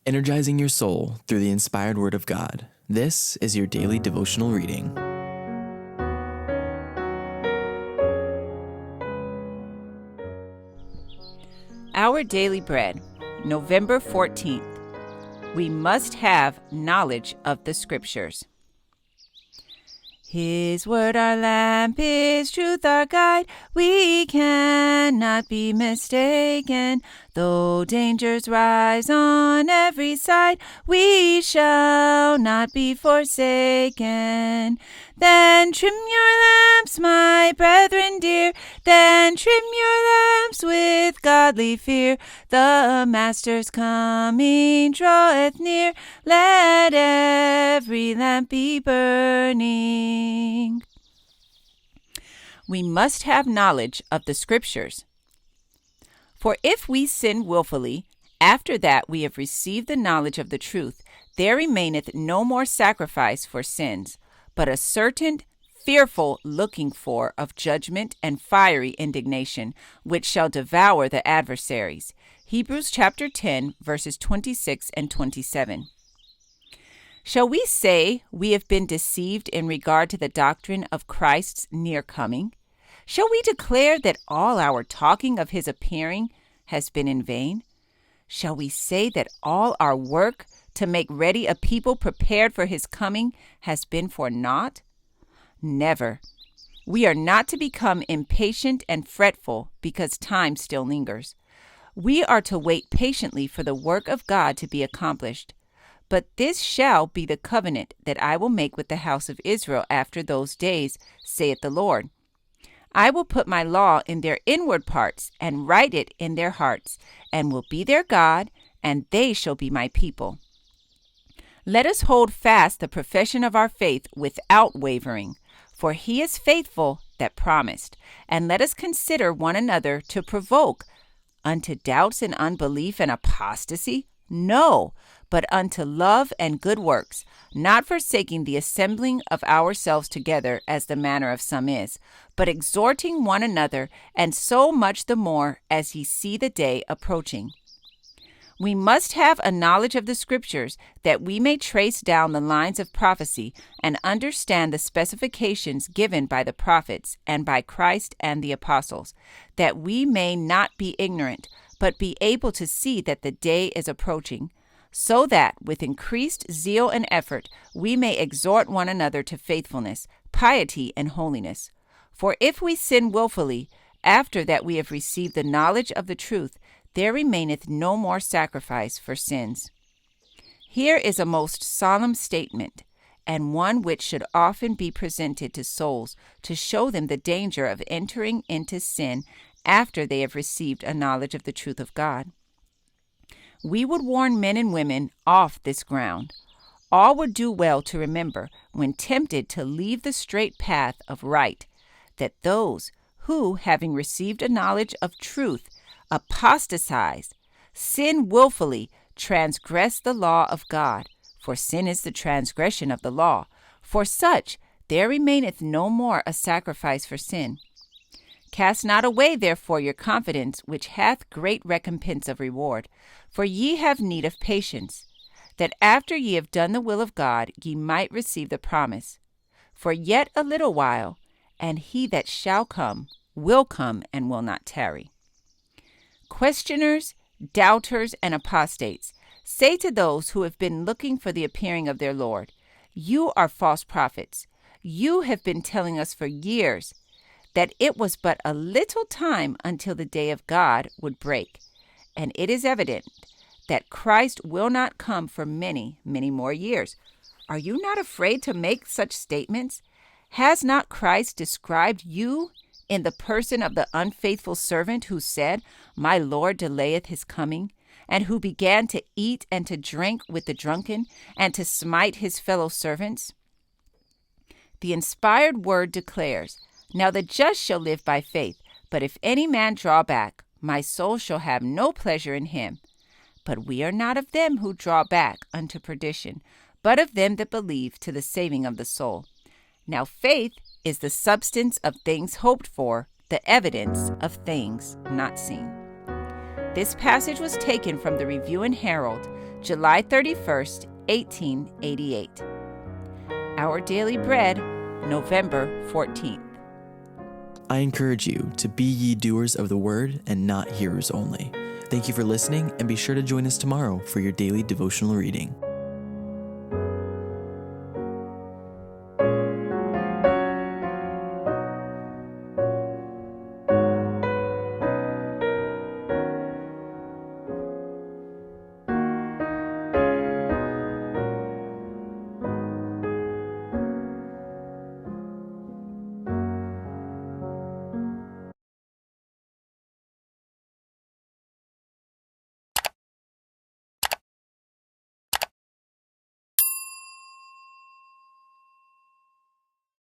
energizing your soul through the inspired Word of God. This is your daily devotional reading. Our Daily Bread, November 14th. We must have knowledge of the Scriptures. His word our lamp, His truth our guide. We cannot be mistaken. Though dangers rise on every side, we shall not be forsaken. Then trim your lamps, my brethren dear. Then trim your lamps with godly fear. The Master's coming draweth near. Let every lamp be burning. We must have knowledge of the Scriptures. For if we sin wilfully, after that we have received the knowledge of the truth, there remaineth no more sacrifice for sins, but a certain fearful looking for of judgment and fiery indignation, which shall devour the adversaries. Hebrews chapter 10, verses 26 and 27. Shall we say we have been deceived in regard to the doctrine of Christ's near coming? Shall we declare that all our talking of his appearing has been in vain? Shall we say that all our work to make ready a people prepared for his coming has been for naught? Never. We are not to become impatient and fretful because time still lingers. We are to wait patiently for the work of God to be accomplished. But this shall be the covenant that I will make with the house of Israel after those days, saith the Lord. I will put my law in their inward parts and write it in their hearts, and will be their God, and they shall be my people. Let us hold fast the profession of our faith without wavering, for he is faithful that promised. And let us consider one another to provoke unto doubts and unbelief and apostasy? No, but unto love and good works, not forsaking the assembling of ourselves together as the manner of some is, but exhorting one another, and so much the more as ye see the day approaching. We must have a knowledge of the Scriptures that we may trace down the lines of prophecy and understand the specifications given by the prophets and by Christ and the apostles, that we may not be ignorant, but be able to see that the day is approaching, so that with increased zeal and effort we may exhort one another to faithfulness, piety, and holiness. For if we sin wilfully, after that we have received the knowledge of the truth, there remaineth no more sacrifice for sins. Here is a most solemn statement, and one which should often be presented to souls to show them the danger of entering into sin after they have received a knowledge of the truth of God. We would warn men and women off this ground. All would do well to remember, when tempted to leave the straight path of right, that those who, having received a knowledge of truth, apostatize, sin wilfully, transgress the law of God, for sin is the transgression of the law. For such there remaineth no more a sacrifice for sin. Cast not away therefore your confidence, which hath great recompense of reward. For ye have need of patience, that after ye have done the will of God, ye might receive the promise. For yet a little while, and he that shall come will come and will not tarry. Questioners, doubters, and apostates, say to those who have been looking for the appearing of their Lord, you are false prophets. You have been telling us for years that it was but a little time until the day of God would break. And it is evident that Christ will not come for many, many more years. Are you not afraid to make such statements? Has not Christ described you in the person of the unfaithful servant who said, my Lord delayeth his coming, and who began to eat and to drink with the drunken, and to smite his fellow servants? The inspired word declares, now the just shall live by faith, but if any man draw back, my soul shall have no pleasure in him. But we are not of them who draw back unto perdition, but of them that believe to the saving of the soul. Now faith is the substance of things hoped for, the evidence of things not seen. This passage was taken from the Review and Herald, July 31st, 1888. Our Daily Bread, November 14th. I encourage you to be ye doers of the word and not hearers only. Thank you for listening, and be sure to join us tomorrow for your daily devotional reading.